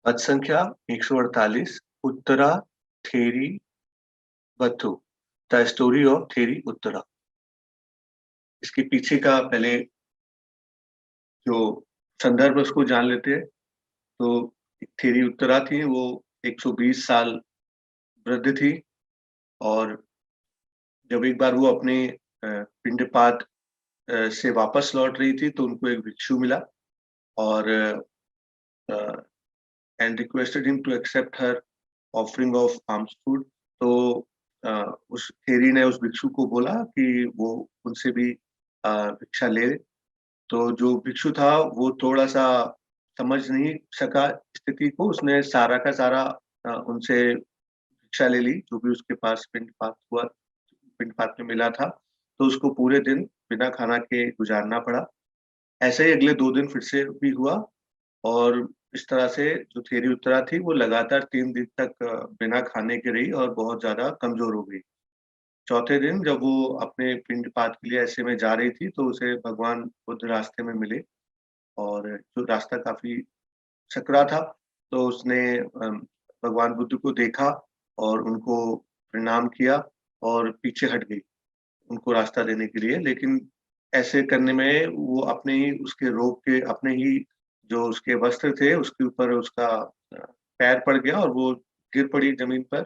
पद संख्या 148 उत्तरा थेरी बथु the story of Theri Uttara. इसके पीछे का पहले जो संदर्भ है उसको जान लेते हैं। तो थेरी उत्तरा थी, वो 120 साल वृद्ध थी और जब एक बार वो अपने पिंडपात से वापस लौट रही थी तो उनको एक भिक्षु मिला और and requested him to accept her offering of alms food. तो उस थेरी ने उस भिक्षु को बोला कि वो उनसे भी भिक्षा ले। तो जो भिक्षु था वो थोड़ा-सा समझ नहीं सका स्थिति को, उसने सारा का सारा उनसे भिक्षा ले ली, जो भी उसके पास पिंड-पात में मिला था। तो उसको पूरे दिन बिना खाना के गुज़ारना पड़ा। ऐसे ही अगले 2 दिन फिर से भी हुआ और इस तरह से जो थेरी उत्तरा थी वो लगातार 3 दिन तक बिना खाने के रही और बहुत ज़्यादा कमज़ोर हो गई। चौथे दिन जब वो अपने पिंड-पात के लिए ऐसे में जा रही थी तो उसे भगवान बुद्ध रास्ते में मिले और जो रास्ता काफ़ी सकरा था, तो उसने भगवान बुद्ध को देखा और उनको प्रणाम किया और पीछे हट गई, उनको रास्ता देने के लिए। लेकिन ऐसे करने में वो अपने ही उसके रोग के अपने ही जो उसके वस्त्र थे, उसके ऊपर उसका पैर पड़ गया और वो गिर पड़ी ज़मीन पर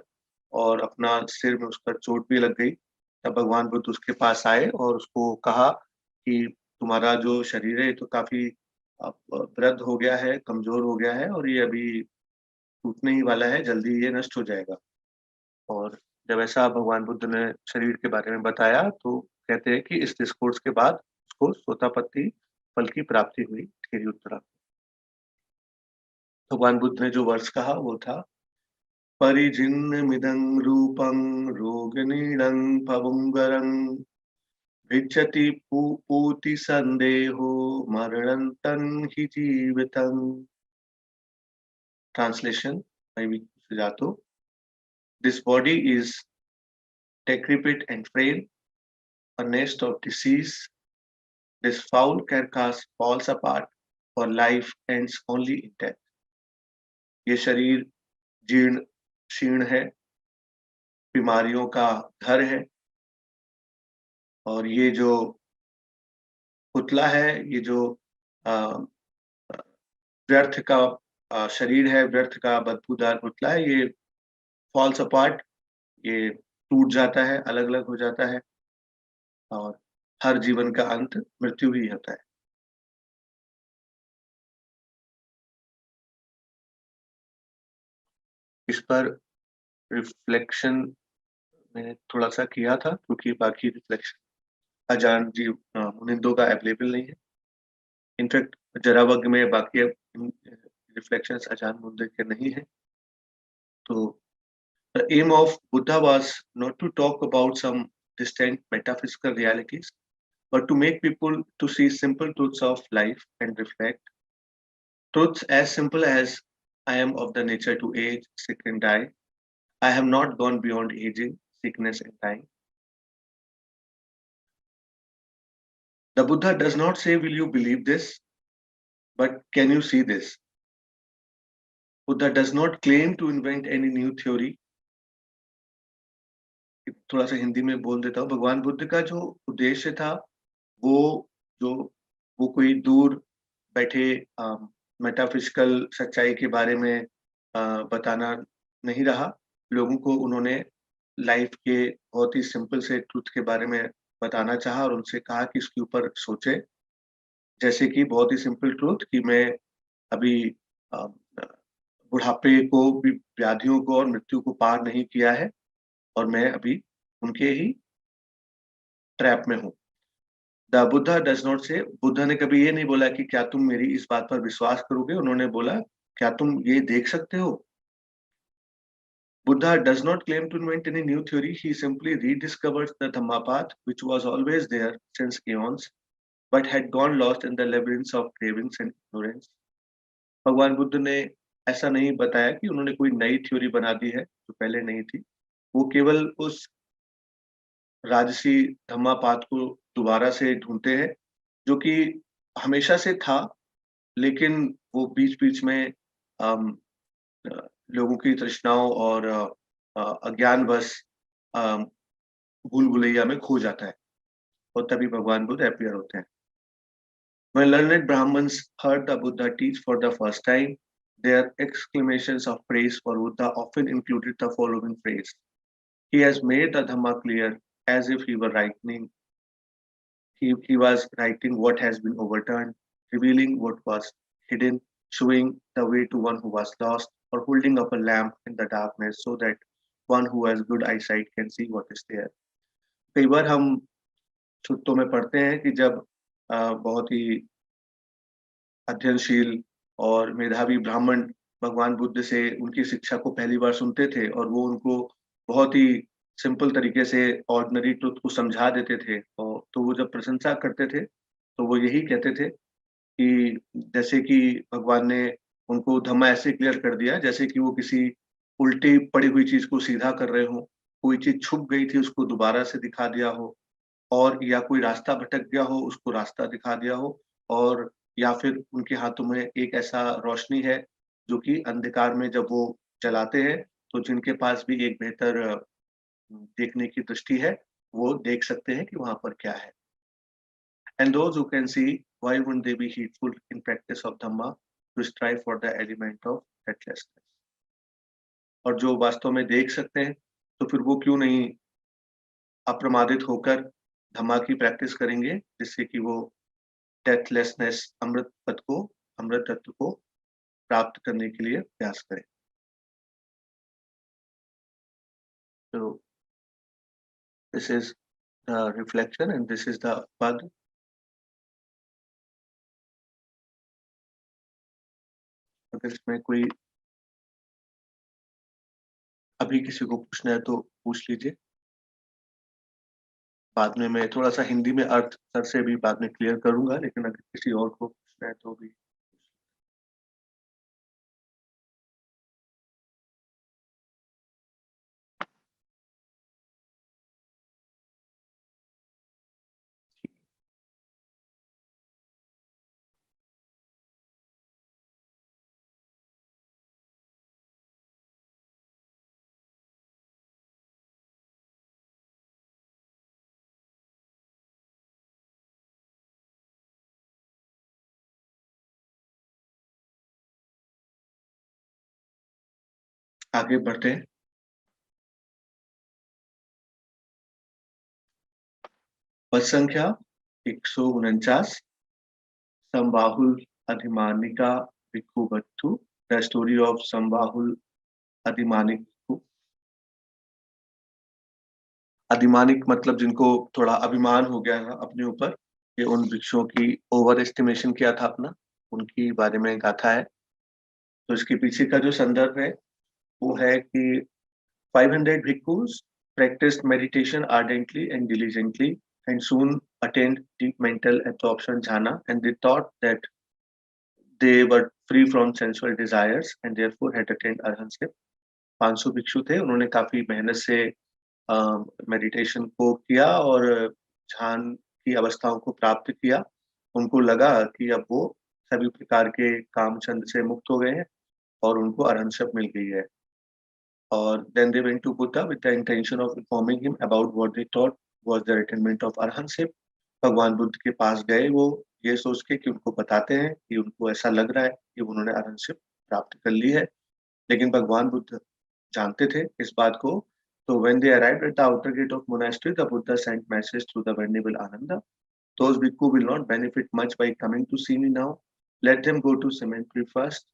और अपना सिर में उसका चोट भी लग गई। तब भगवान बुद्ध उसके पास आए और उसको कहा कि तुम्हारा जो शरीर है ये तो काफ़ी वृद्ध हो गया है, कमज़ोर हो गया है और ये अभी टूटने ही वाला है, जल्दी ये नष्ट हो जाएगा। और जब ऐसा भगवान बुद्ध ने शरीर के बारे में बताया तो कहते हैं कि इस डिस्कोर्स के बाद उसको सोतापट्टी फल की प्राप्ति हुई थेरी उत्तरा। भगवान बुद्ध ने जो वर्ष कहा वो था परिजिन्नमिदं रूपं रोगनीडं पवंगरं भिक्षति पूति संदेहो मरणन्तं हि जीवितम्। Translation by V. Sujato. This body is decrepit and frail, a nest of disease. This foul carcass falls apart, for life ends only in death. ये शरीर जीर्ण शीर्ण है, बीमारियों का घर है और ये जो पुतला है, ये जो अ, व्यर्थ का शरीर है, व्यर्थ का बदबूदार पुतला है, ये फॉल्स अपार्ट, ये टूट जाता है, अलग-अलग हो जाता है और हर जीवन का अंत मृत्यु ही होता है। इस पर रिफ्लेक्शन मैंने थोड़ा-सा किया था क्योंकि बाकी रिफ्लेक्शन अजान जी मुनिंदो का अवेलेबल नहीं है। इनफैक्ट जरावग में बाकी रिफ्लेक्शंस अजान मुनिंदो के नहीं है। तो the aim of Buddha was not to talk about some distant metaphysical realities, but to make people to see simple truths of life and reflect. Truths as simple as I am of the nature to age, sick and die. I have not gone beyond aging, sickness and dying. The Buddha does not say, will you believe this? But can you see this? Buddha does not claim to invent any new theory. थोड़ा सा हिंदी में बोल देता हूँ। भगवान बुद्ध का जो उद्देश्य था वो जो वो कोई दूर बैठे मेटाफिजिकल सच्चाई के बारे में बताना नहीं रहा। लोगों को उन्होंने लाइफ के बहुत ही सिंपल से ट्रुथ के बारे में बताना चाहा और उनसे कहा कि इसके ऊपर सोचें। जैसे कि बहुत ही सिंपल ट्रुथ कि मैं अभी अ, बुढ़ापे को भी व्याधियों को और मृत्यु को पार नहीं किया है और मैं अभी उनके ही ट्रैप में हूँ। द बुद्धा डज़ नॉट से बुद्धा ने कभी ये नहीं बोला कि क्या तुम मेरी इस बात पर विश्वास करोगे? उन्होंने बोला, क्या तुम ये देख सकते हो? Buddha does not claim to invent any new theory. He simply rediscovers the Dhammapath, which was always there since eons, but had gone lost in the labyrinths of cravings and ignorance. भगवान बुद्ध ने ऐसा नहीं बताया कि उन्होंने कोई नई theory बना दी है, जो पहले नहीं थी। वो केवल उस राजसी धम्मापात को दोबारा से ढूँढते हैं, जो कि हमेशा से था, लेकिन वो बीच-बीच में अम, लोगों की तृष्णाओं और अज्ञानवश भूल भुलैया में खो जाता है और तभी भगवान बुद्ध अपीयर होते हैं. When learned Brahmins heard the Buddha teach for the first time, their exclamations of praise for Buddha often included the following phrase: "He has made the Dhamma clear," as if he was writing what has been overturned, revealing what was hidden, showing the way to one who was lost, or holding up a lamp in the darkness so that one who has good eyesight can see what is there. कई बार हम सुत्तों में पढ़ते हैं कि जब बहुत ही अध्ययनशील और मेधावी ब्राह्मण भगवान बुद्ध से उनकी शिक्षा को पहली बार सुनते थे और वो उनको बहुत ही सिंपल तरीके से ऑर्डिनरी ट्रुथ को समझा देते थे, और तो वो जब प्रशंसा करते थे तो वो यही कहते थे कि जैसे कि भगवान ने उनको धम्मा ऐसे क्लियर कर दिया जैसे कि वो किसी उल्टी पड़ी हुई चीज को सीधा कर रहे हो, कोई चीज छुप गई थी उसको दोबारा से दिखा दिया हो, और या कोई रास्ता भटक गया हो उसको रास्ता दिखा दिया हो, और या फिर उनके हाथों में एक ऐसा रोशनी है जो कि अंधकार में जब वो चलाते हैं तो जिनके पास भी एक बेहतर देखने की दृष्टि है वो देख सकते हैं कि वहां पर क्या है. And those who can see, why wouldn't they be heedful in practice of Dhamma to strive for the element of deathlessness. और जो वास्तव में देख सकते हैं तो फिर वो क्यों नहीं अप्रमादित होकर धम्मा की प्रैक्टिस करेंगे जिससे कि वो डेथलेसनेस अमृत पद को, अमृत तत्व को प्राप्त करने के लिए प्रयास करें. तो this is the reflection and this is the पद. अगर इसमें कोई अभी किसी को पूछना है तो पूछ लीजिए. बाद में मैं थोड़ा सा हिंदी में अर्थ सर से भी बाद में क्लियर करूंगा, लेकिन अगर किसी और को पूछना है तो भी. आगे बढ़ते हैं. पद संख्या 149, संबाहुल अधिमानिका भिक्खु बट्टू. The story of Sambahula Adhimanika. अधिमानिक मतलब जिनको थोड़ा अभिमान हो गया है अपने ऊपर, ये उन भिक्षुओं की ओवर एस्टिमेशन किया था अपना, उनकी बारे में गाथा है. तो इसके पीछे का जो संदर्भ है वो है कि 500 bhikkhus practiced meditation ardently and diligently and soon attained deep mental absorption jhana, and they thought that they were free from sensual desires and therefore had attained arhanship. 500 भिक्षु थे, उन्होंने काफी मेहनत से मेडिटेशन को किया और ध्यान की अवस्थाओं को प्राप्त किया. उनको लगा कि अब वो सभी प्रकार के काम छंद से मुक्त हो गए हैं और उनको अरहंतशिप मिल गई है. और then they went to Buddha with the intention of informing him about what they thought was the attainment of arhanship. भगवान बुद्ध के पास गए वो ये सोच के कि उनको बताते हैं कि उनको ऐसा लग रहा है कि उन्होंने अरहंतशिप प्राप्त कर ली है, लेकिन भगवान बुद्ध जानते थे इस बात को. तो when they arrived at the outer gate of monastery, the Buddha sent message through the venerable Ananda: "Those bhikkhu will not benefit much by coming to see me now. Let them go to cemetery first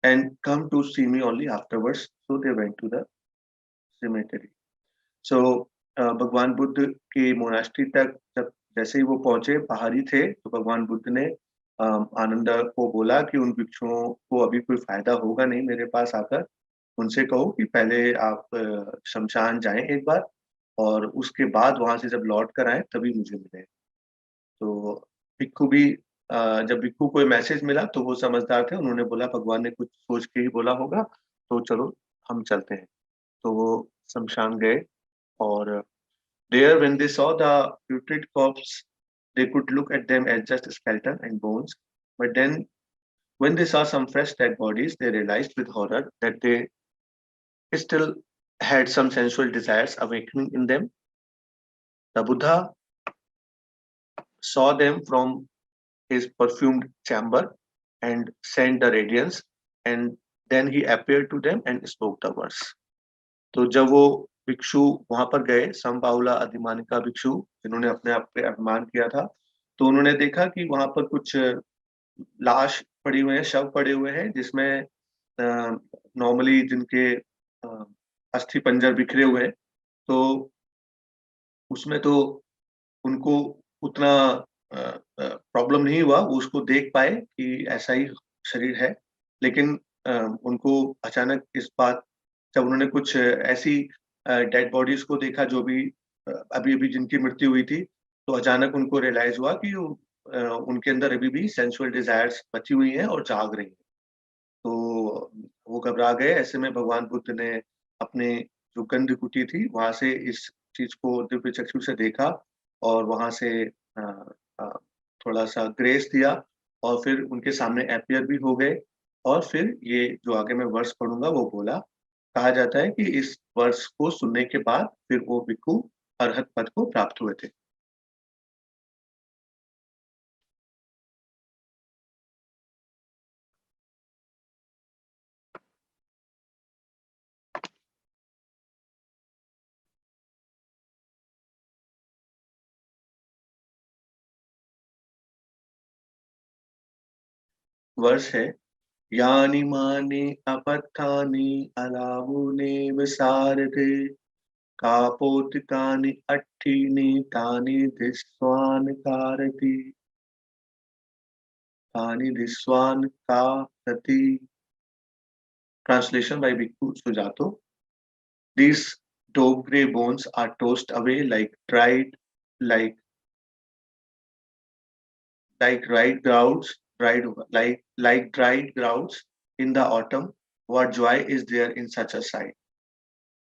and come to see me only afterwards." So they went to the cemetery. So भगवान बुद्ध के monastery तक जब जैसे ही वो पहुंचे, बाहरी थे, तो भगवान बुद्ध ने आनंद को बोला कि उन भिक्षुओं को अभी कोई फायदा होगा नहीं मेरे पास आकर, उनसे कहो कि पहले आप शमशान जाएं एक बार और उसके बाद वहां से जब लौट कर आए तभी मुझे मिले. तो भिक्षु भी जब भिक्षु को मैसेज मिला तो वो समझदार थे, उन्होंने बोला भगवान ने कुछ सोच के ही बोला होगा, तो चलो हम चलते हैं. तो वो शमशान गए और there when they saw the putrid corpse they could look at them as just skeleton and bones, but then When they saw some fresh dead bodies, they realized with horror that they still had some sensual desires awakening in them. The Buddha saw them from his perfumed chamber and sent the radiance, and then he appeared to them and spoke the words. तो जब वो भिक्षु वहां पर गए, समबाहुला अधिमानिका भिक्षु जिन्होंने अपने आप पे अभिमान किया था, तो उन्होंने देखा कि वहां पर कुछ लाश पड़ी हुए हैं, शव पड़े हुए हैं, जिसमें नॉर्मली जिनके अस्थि पंजर बिखरे हुए हैं, तो उसमें तो उनको उतना प्रॉब्लम नहीं हुआ, वो उसको देख पाए कि ऐसा ही शरीर है। लेकिन उनको अचानक इस बात जब उन्होंने कुछ ऐसी डेड बॉडीज़ को देखा जो भी अभी-अभी जिनकी मृत्यु हुई थी, तो अचानक उनको रियलाइज़ हुआ कि उनके अंदर अभी भी सेंसुअल डिज़ायर्स बची हुई हैं और जाग रही हैं। तो वो घबरा गए, ऐसे में भगवान बुद्ध ने अपने जो गंधकुटी थी, वहाँ से इस चीज़ को दिव्य चक्षु से देखा और वहाँ से अ अ, थोड़ा-सा ग्रेस दिया और फिर उनके सामने अपीयर भी हो गए और फिर ये जो आगे मैं वर्स पढ़ूँगा वो बोला। कहा जाता है कि इस वर्स को सुनने के बाद फिर वो भिक्षु अरहत पद को प्राप्त हुए थे। वर्स है यानि-मानि अपत्थानि अलावुनेव सारथे कापोतिकानि अट्ठीनि तानि दिस्वान् कारति तानि दिस्वान् कारति। Translation by Bhikkhu Sujato. These dove grey bones are tossed away like dried grouds, like dried grouds in the autumn. What joy is there in such a sight?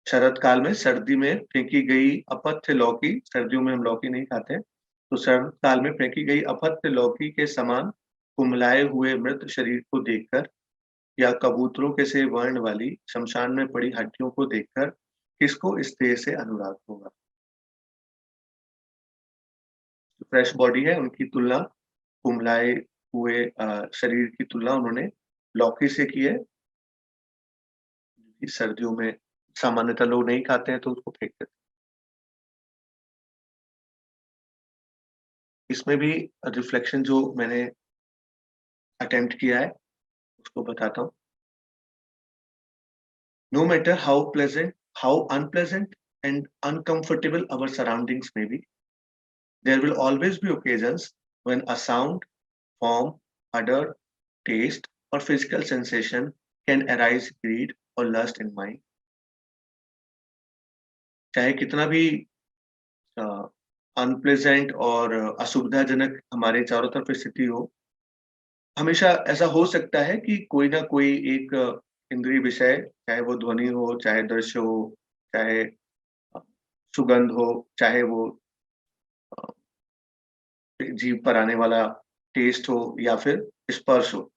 शरद काल में सर्दी में फेंकी गई अपथ्य लौकी, सर्दियों में हम लौकी नहीं खाते, तो शरद काल में फेंकी गई अपथ्य लौकी के समान कुम्हलाए हुए मृत शरीर को देखकर या कबूतरों के से वर्ण वाली शमशान में पड़ी हड्डियों को देखकर किसको इस देह से अनुराग होगा। फ्रेश बॉडी है, उनकी तुलना कुम्हलाए हुए शरीर की तुलना उन्होंने लौकी से की है। इस सर्दियों में सामान्यतः लोग नहीं खाते हैं तो उसको फेंक देते हैं। इसमें भी रिफ्लेक्शन जो मैंने अटेम्प्ट किया है उसको बताता हूँ। No matter how pleasant, how unpleasant and uncomfortable our surroundings may be, there will always be occasions when a sound, form, odor, taste, or physical sensation can arise greed or lust in mind. चाहे कितना भी unpleasant और असुविधाजनक हमारे चारों तरफ स्थिति हो, हमेशा ऐसा हो सकता है कि कोई ना कोई एक इंद्रिय विषय, चाहे वो ध्वनि हो, चाहे दृश्य हो, चाहे अ, सुगंध हो, चाहे वो अ, जीभ पर आने वाला टेस्ट हो या फिर स्पर्श हो,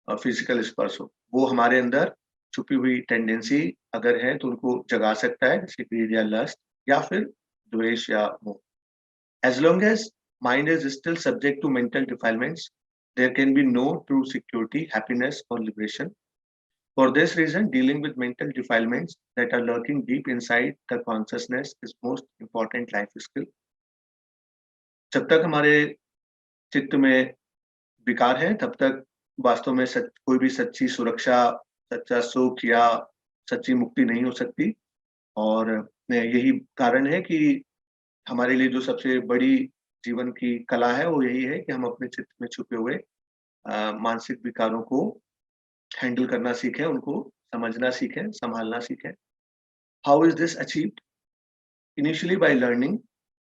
फिजिकल स्पर्श हो, वो हमारे अंदर छुपी हुई टेंडेंसी अगर है तो उनको जगा सकता है, जैसे ग्रीड या लस्ट या फिर द्वेष या मोह। As long as mind is still subject to mental defilements, there can be no true security, happiness, or liberation. For this reason, dealing with mental defilements that are lurking deep inside the consciousness is most important life skill. जब तक हमारे चित्त में विकार है, तब तक वास्तव में कोई भी सच्ची सुरक्षा, सच्चा सुख या सच्ची मुक्ति नहीं हो सकती। और यही कारण है कि हमारे लिए जो सबसे बड़ी जीवन की कला है, वो यही है कि हम अपने चित्त में छुपे हुए मानसिक विकारों को हैंडल करना सीखें, उनको समझना सीखें, सँभालना सीखें। How is this achieved? Initially by learning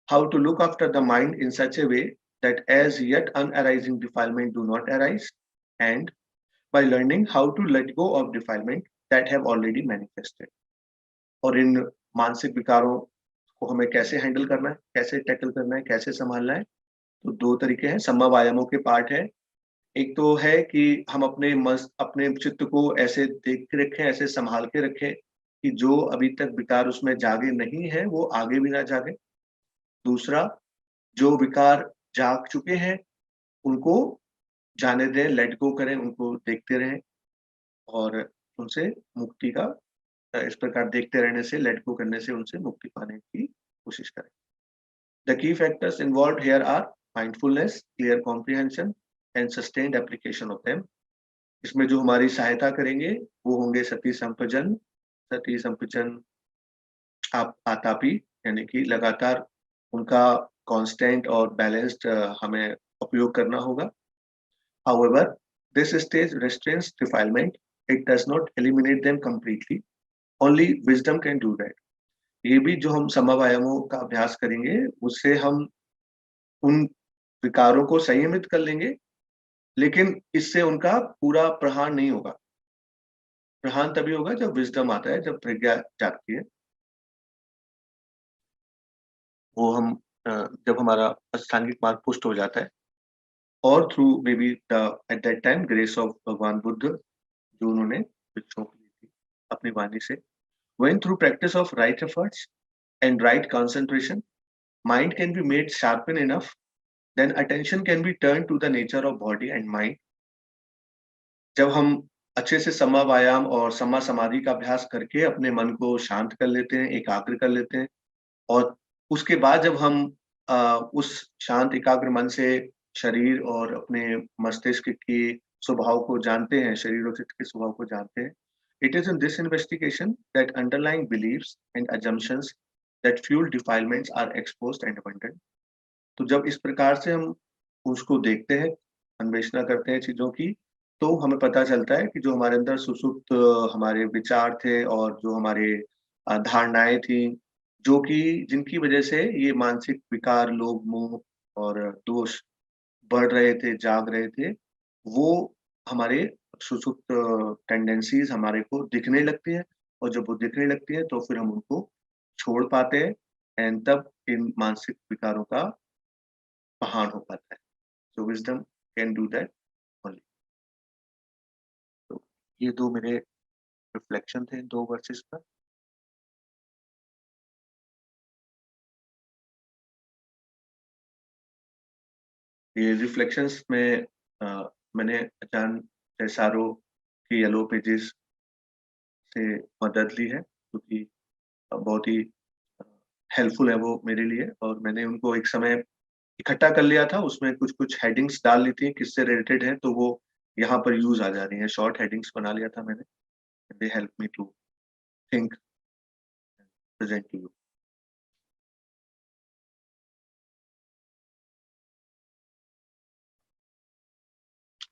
how to look after the mind in such a way that as yet unarising defilement do not arise, and by learning how to let go of defilement that have already manifested. और इन मानसिक विकारों को हमें कैसे handle करना है, कैसे tackle करना है, कैसे सँभालना है? तो 2 तरीके हैं, समवायामों के पार्ट है। एक तो है कि हम अपने चित्त को ऐसे देख के रखें, ऐसे संभाल के रखें कि जो अभी तक विकार उसमें जागे नहीं है, वो आगे भी ना जागे। दूसरा, जो विकार जाग चुके हैं, उनको जाने दें, लेट गो करें, उनको देखते रहें और उनसे मुक्ति का इस प्रकार देखते रहने से, लेट गो करने से उनसे मुक्ति पाने की कोशिश करें। The key factors involved here are mindfulness, clear comprehension and sustained application of them. इसमें जो हमारी सहायता करेंगे वो होंगे सती संपजन आप आतापी, यानी कि लगातार उनका कांस्टेंट और बैलेंस्ड हमें उपयोग करना होगा। However, this stage restrains defilement. It does not eliminate them completely. Only wisdom can do that. ये भी जो हम समवायामों का अभ्यास करेंगे, उससे हम उन विकारों को संयमित कर लेंगे, लेकिन इससे उनका पूरा प्रहार नहीं होगा। प्रहार तभी होगा जब विज़डम आता है, जब प्रज्ञा जागती है। वो हम जब हमारा अष्टांगिक मार्ग पुष्ट हो जाता है और through may be the at that time grace of भगवान बुद्ध जो उन्होंने भिक्षुओं को दी थी अपनी वाणी से। When through practice of right efforts and right concentration, mind can be made sharpen enough, then attention can be turned to the nature of body and mind. जब हम अच्छे से समा व्यायाम और समा समाधि का अभ्यास करके अपने मन को शांत कर लेते हैं, एकाग्र कर लेते हैं और उसके बाद जब हम उस शांत एकाग्र मन से शरीर और अपने मस्तिष्क के स्वभाव को जानते हैं, शरीर और चित्त के स्वभाव को जानते हैं। It is in this investigation that underlying beliefs and assumptions that fuel defilements are exposed and abandoned. तो जब इस प्रकार से हम उसको देखते हैं, अन्वेषणा करते हैं चीज़ों की, तो हमें पता चलता है कि जो हमारे अंदर सुसुप्त हमारे विचार थे और जो हमारे धारणाएँ थी, जो कि जिनकी वजह से ये मानसिक विकार, लोभ, मोह और दोष बढ़ रहे थे, जाग रहे थे, वो हमारे सुसुप्त टेंडेंसीज़ हमारे को दिखने लगती हैं और जब वो दिखने लगती है तो फिर हम उनको छोड़ पाते हैं एंड तब इन मानसिक विकारों का पहाड़ हो पाता है। So wisdom can do that only. तो ये 2 मेरे रिफ्लेक्शन थे इन 2 वर्सेस पर। ये रिफ्लेक्शंस में मैंने अचान पेसारो की येलो पेजेस से मदद ली है, क्योंकि बहुत ही हेल्पफुल है वो मेरे लिए और मैंने उनको एक समय इकट्ठा कर लिया था, उसमें कुछ-कुछ हेडिंग्स डाल ली थी, किससे रिलेटेड है, तो वो यहाँ पर यूज़ आ जा रही हैं। शॉर्ट हेडिंग्स बना लिया था मैंने। They help me to think present to you.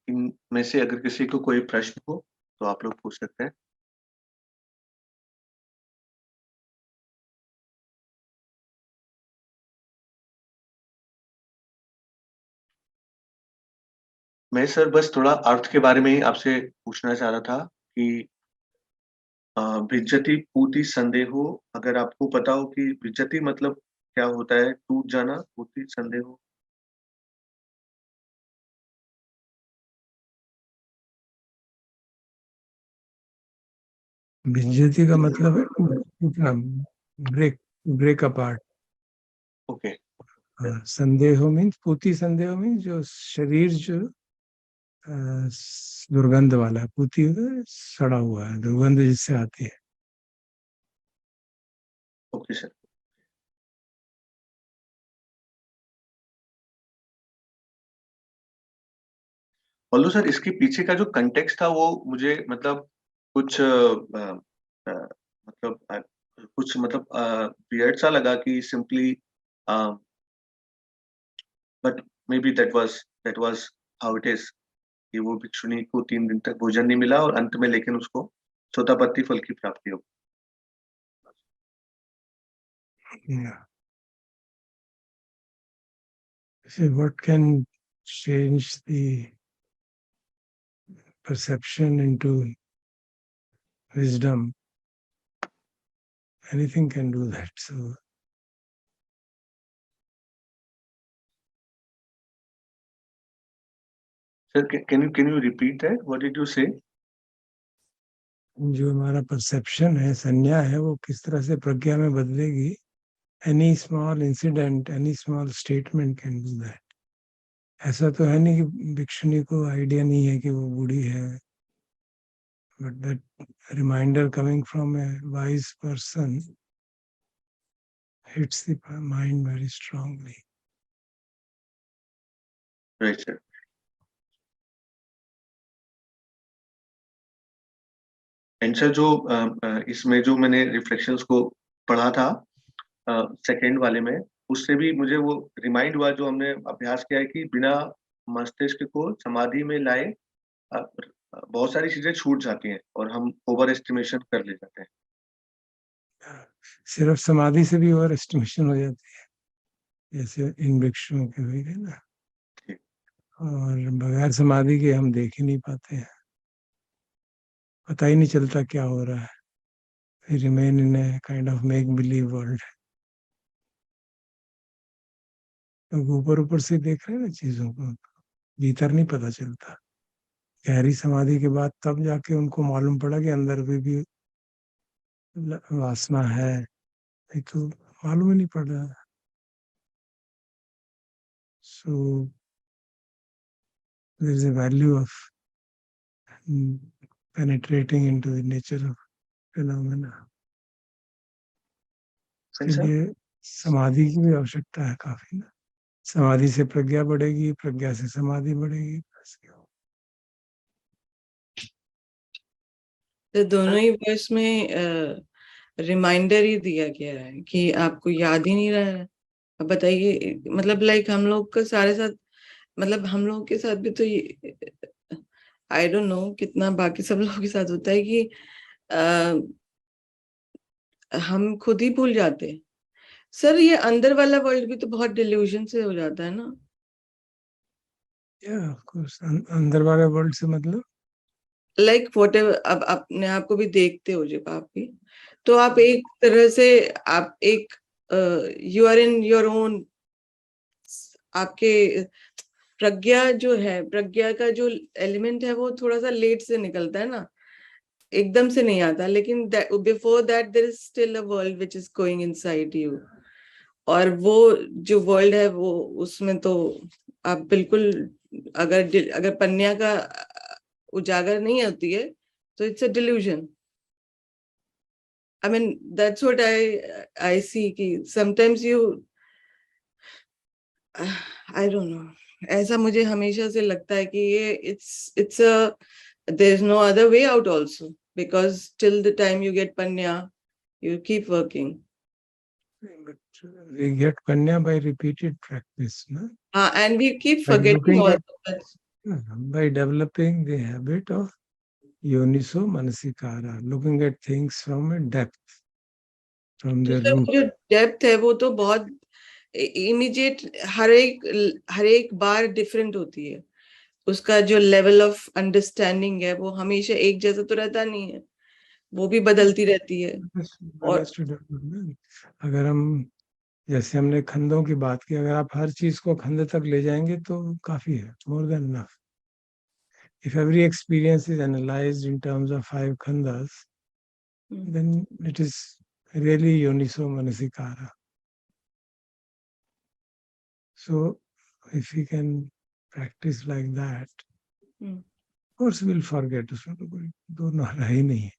इनमें से अगर किसी को कोई प्रश्न हो, तो आप लोग पूछ सकते हैं। मैं सर बस थोड़ा अर्थ के बारे में ही आपसे पूछना चाह रहा था कि विज्जति पूति संदेहो, अगर आपको पता हो कि विज्जति मतलब क्या होता है? टूट जाना, पूति संदेहो? विज्जति का मतलब है टूटना, ब्रेक ब्रेक अपार्ट। ओके। संदेहो मीन्स पूती, संदेहो मीन्स जो शरीर जो दुर्गंध वाला है, पूती सड़ा हुआ है, दुर्गंध जिससे आती है। Okay sir. ऑल्दो सर इसके पीछे का जो कॉन्टेक्स्ट था वो मुझे मतलब कुछ मतलब कुछ मतलब वियर्ड सा लगा कि simply but may be that was how it is कि वो भिक्षुणी को 3 दिन तक भोजन नहीं मिला और अंत में लेकिन उसको सोतापत्ति फल की प्राप्ति हो। Yeah. So what can change the perception into wisdom? Anything can do that. So Sir, can you repeat that? What did you say? जो हमारा परसेप्शन है, संज्ञा है, वो किस तरह से प्रज्ञा में बदलेगी. Any small incident, any small statement can do that. ऐसा तो है नहीं कि भिक्षुनी को आइडिया नहीं है कि वो बूढ़ी है, but that reminder coming from a wise person hits the mind very strongly. Right, sir. And sir जो इसमें जो मैंने रिफ्लेक्शंस को पढ़ा था सेकंड वाले में, उससे भी मुझे वो रिमाइंड हुआ जो हमने अभ्यास किया है कि बिना मस्तिष्क को समाधि में लाए बहुत सारी चीजें छूट जाती हैं और हम ओवर एस्टिमेशन कर ले जाते हैं. सिर्फ समाधि से भी ओवर एस्टिमेशन हो जाती है, जैसे इन भिक्षुओं के हुई है ना. और बगैर समाधि के हम देख ही नहीं पाते हैं, पता ही नहीं चलता क्या हो रहा है. We remain in a kind of make believe world. लोग ऊपर ऊपर से देख रहे हैं ना चीजों को, भीतर नहीं पता चलता. गहरी समाधि के बाद तब जाके उनको मालूम पड़ा कि अंदर भी वासना है, नहीं तो मालूम ही नहीं पड़ रहा. So there is a value of penetrating into the nature of phenomena. इसके लिए समाधि की भी आवश्यकता है काफी ना. समाधि से प्रज्ञा बढ़ेगी, प्रज्ञा से समाधि बढ़ेगी. तो दोनों ही वर्स में रिमाइंडर ही दिया गया है कि आपको याद ही नहीं रहा है. अब बताइए, मतलब लाइक हम लोग का सारे साथ, मतलब हम लोग के साथ भी तो ये आई डोंट नो कितना बाकी सब लोगों के साथ होता है कि हम खुद ही भूल जाते हैं. सर ये अंदर वाला वर्ल्ड भी तो बहुत डिल्यूजन से हो जाता है ना. ऑफ कोर्स अंदर वाले वर्ल्ड से मतलब लाइक वॉट एवर, अब अपने आप को भी देखते हो जब आप भी, तो आप एक तरह से आप एक you are in your own, आपके प्रज्ञा जो है, प्रज्ञा का जो एलिमेंट है वो थोड़ा सा लेट से निकलता है ना, एकदम से नहीं आता. लेकिन before that there is still a world which is going inside you. और वो जो वर्ल्ड है वो, उसमें तो आप बिल्कुल, अगर पन्या का उजागर नहीं होती है तो it's a delusion. I mean, that's what I see कि sometimes you, I don't know, ऐसा मुझे हमेशा से लगता है कि ये it's a, there's no other way out also, because till the time you get panya you keep working. but we get panya by repeated practice, no? And we keep By forgetting looking also at, that. by developing the habit of yoniso manasikara, looking at things from a depth, from तो their sir root. वो जो depth है वो तो बहुत immediate, हर एक बार different होती है. उसका जो लेवल ऑफ अंडरस्टैंडिंग है वो हमेशा एक जैसा तो रहता नहीं है, वो भी बदलती रहती है. और अगर हम, जैसे हमने खंडों की बात की, अगर आप हर चीज को खंड तक ले जाएंगे तो काफी है, more than enough. If every experience is analyzed in terms of 5 khandas, then it is really yoniso manasikara. So if we can practice like that, of course we'll forget. उसमें तो कोई दो नारा ही नहीं है.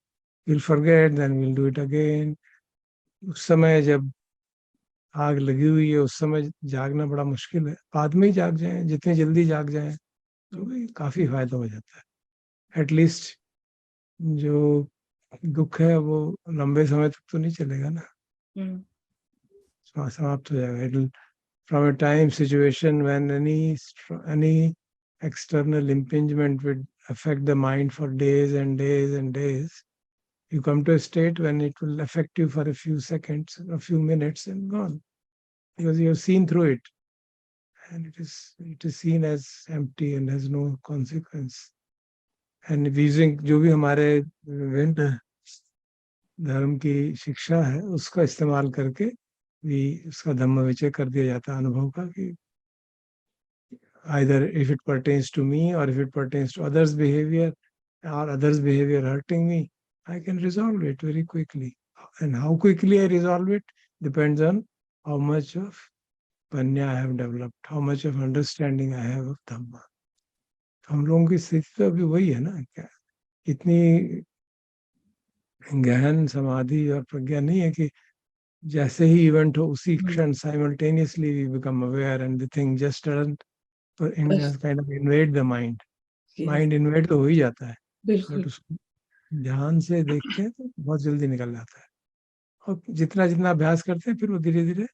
We'll forget, then we'll do it again. उस समय जब आग लगी हुई है उस समय जागना बड़ा मुश्किल है. बाद में ही जाग जाएं, जितने जल्दी जाग जाएं तो भाई काफी फायदा हो जाता है. एटलीस्ट जो दुख है वो लंबे समय तक तो नहीं चलेगा ना, समाप्त हो जाएगा. It'll, from a time situation when any external impingement would affect the mind for days and days and days, you come to a state when it will affect you for a few seconds, a few minutes, and gone, because you have seen through it, and it is seen as empty and has no consequence. And using जो भी हमारे विभिन्न धर्म की शिक्षा है उसका इस्तेमाल करके भी उसका धम्म विचय कर दिया जाता है अनुभव का, कि either if it pertains to me or if it pertains to others' behavior or others' behavior hurting me, I can resolve it very quickly. And how quickly I resolve it depends on how much of panya I have developed, how much of understanding I have of Dhamma. हम लोगों की स्थिति तो अभी वही है ना, क्या इतनी गहन समाधि और प्रज्ञा नहीं है कि जैसे ही इवेंट हो उसी क्षण simultaneously we become aware and the thing just kind of invade the mind. Mind invade तो हो ही जाता है, बिल्कुल. बट उसको ध्यान से देखते हैं तो बहुत जल्दी निकल जाता है. और जितना जितना अभ्यास करते हैं फिर वो धीरे धीरे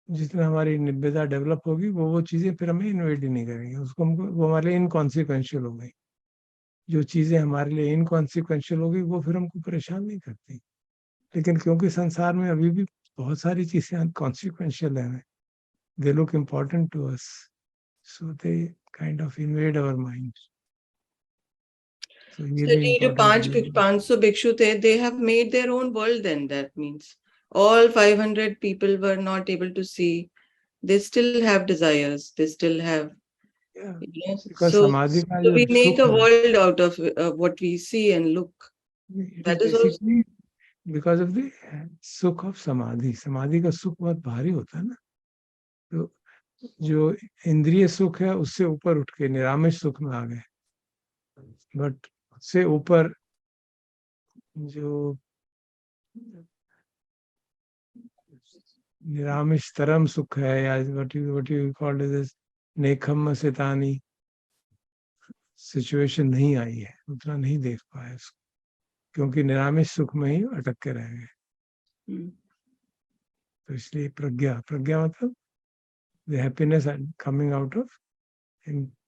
जितना हमारी निब्बेदा डेवलप होगी वो चीजें फिर हमें इन्वेट ही नहीं करेंगी, उसको हमको वो हमारे लिए इनकॉन्सिक्वेंशियल हो गई. जो चीजें हमारे लिए इनकॉन्सिक्वेंशियल हो गई वो फिर हमको परेशान नहीं करती. लेकिन क्योंकि संसार में अभी भी बहुत सारी चीजें अनकॉन्सिक्वेंशियल है, they look important to us, so they kind of invade our mind. So ये भी ये जो important 500 भिक्षु थे, they have made their own world. Then that means all 500 people were not able to see. They still have desires. They still have. yeah, Yes. because So समाधि का we जो make सुख a है, world out of what we see and look. it That is is also. basically because of the सुख of समाधि. समाधि का सुख बहुत भारी होता है ना, तो जो इंद्रिय सुख है उससे ऊपर उठ के निरामिष सुख में आ गए. बट उससे ऊपर जो निरामिष तरम सुख है या what you called as नेखम्म सितानी सिचुएशन नहीं आई है, उतना नहीं देख पाए उसको, क्योंकि निरामिष सुख में ही अटक के रह गए. तो इसलिए प्रज्ञा प्रज्ञा मतलब the happiness coming out of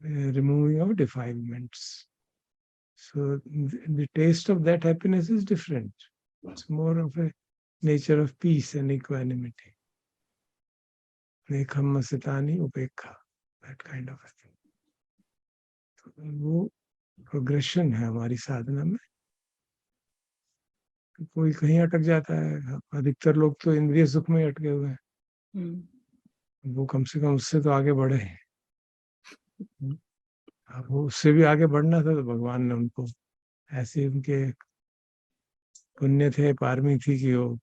removing of defilements. So the taste of that happiness is different. It's more of a nature of peace and equanimity. Nekhamma sitani upekha, that kind of a thing. तो वो progression है हमारी साधना में. कोई कहीं अटक जाता है, अधिकतर लोग तो इंद्रिय सुख में अटके हुए हैं, वो कम से कम उससे तो आगे बढ़े. अब वो उससे भी आगे बढ़ना था तो भगवान ने उनको ऐसे, उनके पुण्य थे, पारमी थी कि वो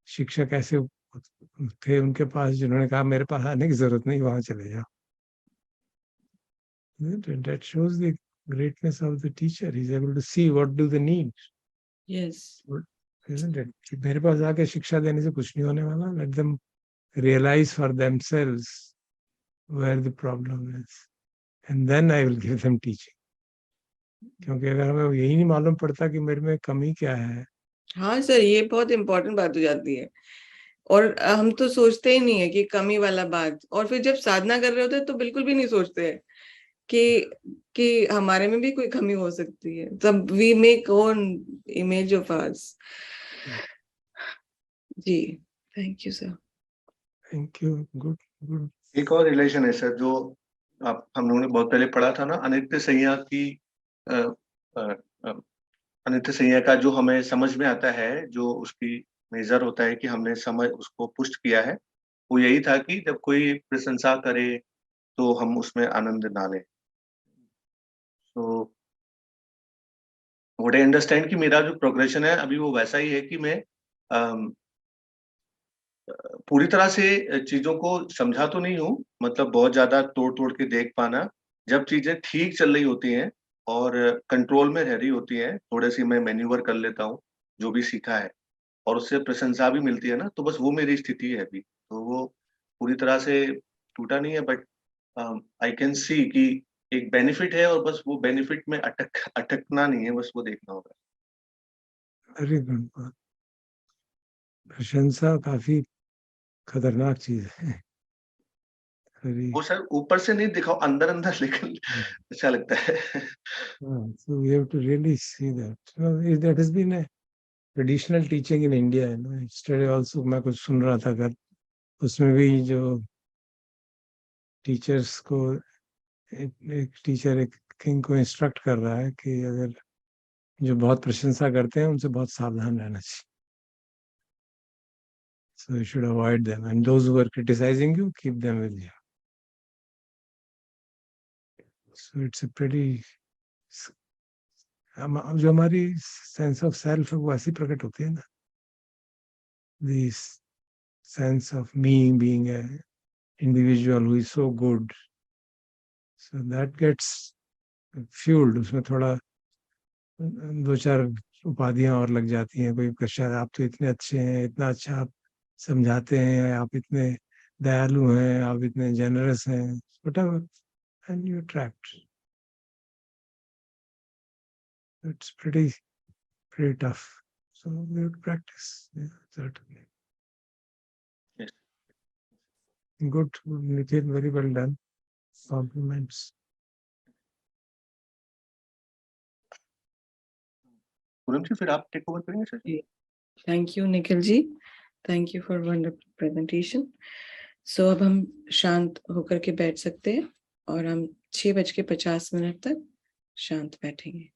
शिक्षक ऐसे थे उनके पास जिन्होंने कहा मेरे पास आने की जरूरत नहीं, वहां चले जाओ. That shows the greatness of the teacher. He's able to see what do they need. Yes. Isn't it? कि मेरे पास आके शिक्षा देने से कुछ नहीं होने वाला. Let them realize for themselves where the problem is, and then I will give them teaching. क्योंकि अगर हमें यही नहीं मालूम पड़ता कि मेरे में कमी क्या है. हाँ सर, ये बहुत इम्पोर्टेंट बात हो जाती है. और हम तो सोचते ही नहीं है कि कमी वाला बात, और फिर जब साधना कर रहे होते हैं तो बिल्कुल भी नहीं सोचते हैं कि हमारे में भी कोई कमी हो सकती है. तब we make own image of ours. जी, thank you sir. Thank you. Good good. एक और रिलेशन है सर जो आप हम लोगों ने बहुत पहले पढ़ा था ना, अनित्य संज्ञा की अनित्य संज्ञा का जो हमें समझ में आता है, जो उसकी मेजर होता है कि हमने समझ उसको पुष्ट किया है, वो यही था कि जब कोई प्रशंसा करे तो हम उसमें आनंद ना लें. तो व्हाट आई अंडरस्टैंड कि मेरा जो प्रोग्रेशन है अभी वो वैसा ही है कि मैं पूरी तरह से चीजों को समझा तो नहीं हूँ, मतलब बहुत ज्यादा तोड़ के देख पाना. जब चीजें ठीक चल रही होती हैं और कंट्रोल में रह रही होती हैं, थोड़े सी मैं मैन्यूवर कर लेता हूँ जो भी सीखा है, और उससे प्रशंसा भी मिलती है ना, तो बस वो मेरी स्थिति है अभी. तो वो पूरी तरह से टूटा नहीं है, बट आई कैन सी कि एक बेनिफिट है, और बस वो बेनिफिट में अटकना नहीं है, बस वो देखना होगा. Very good. प्रशंसा काफी खतरनाक चीज है. वो सर ऊपर से नहीं दिखाओ, अंदर अंदर लेकिन अच्छा लगता है. So we have to really see that. That has been a traditional teaching in India. Yesterday also मैं कुछ सुन रहा था, अगर उसमें भी जो टीचर्स को एक टीचर एक किंग को इंस्ट्रक्ट कर रहा है कि अगर जो बहुत प्रशंसा करते हैं उनसे बहुत सावधान रहना चाहिए. So you should avoid them, and those who are criticizing you, keep them with you. So it's a pretty जो हमारी सेंस ऑफ सेल्फ है वो ऐसी प्रकट होती है ना, this sense of me being a individual who is so good, so that gets fueled. उसमें थोड़ा दो चार उपाधियां और लग जाती हैं, कोई कक्षा आप तो इतने अच्छे हैं, इतना अच्छा आप समझाते हैं, आप इतने दयालु हैं, आप इतने जेनरस हैं, whatever, and you attract. It's pretty tough, so we have to practice. Yeah, certainly. Yes. Good, Nitin, very well done. Compliments. Poonam जी फिर आप टेक ओवर करेंगे sir? Thank you, Nikhil ji. Thank you for wonderful presentation. So अब हम शांत होकर के बैठ सकते हैं और हम 6:50 तक शांत बैठेंगे.